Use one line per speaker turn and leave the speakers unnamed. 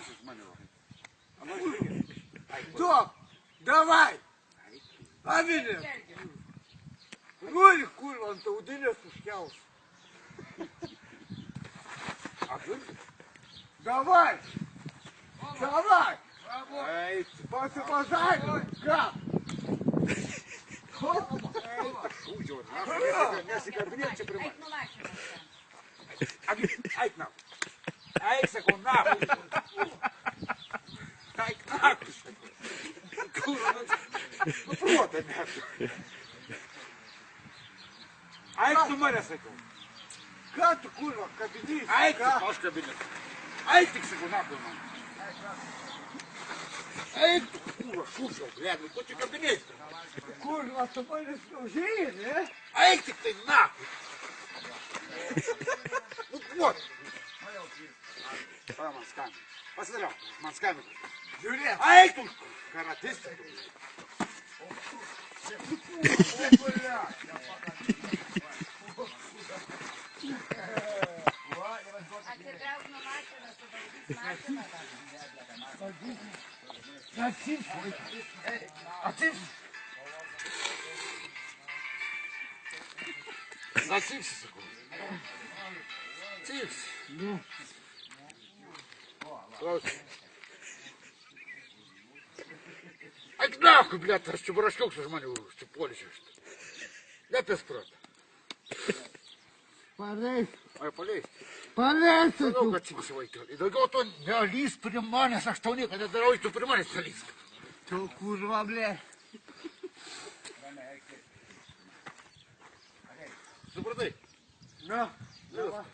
Бачиш мене? А ну ж
Стоп! Давай! А мене! Ролик, курва, он то удиля сушнявся.
А ти?
Давай! Давай!
Ей,
Посыпай! Как?
шутер, нахуй, я себе кабинет приймаю. Айк нахуй. Айк секунд, нахуй. Айк нахуй. Курва, ну проти нахуй. Айк до мене секунд.
Как ты, курва, кабинет?
Айк ти наш кабінет. Айк ти секунд, нахуй, ман. Айк ти, курва, шутер, блядь, ну хоч і кабінет.
Курва, с тобой не служили, не?
Айк ти нахуй. Ну вот. Пора мансками. Посмотри, мансками.
Юрий,
Ай тут каратист.
А це древна машина, то машина.
Засипся, секунду. Тикс. Ай нахуй, блядь, что барашок сожманил, что полечишь. Я без прата.
полез,
Ай, полезь.
полез,
Ну, катился войти. И вот он, я лист приманил, со что нет, когда дорогой, то приманил лист.
то курва, блядь.
Добрый день.
На, давай.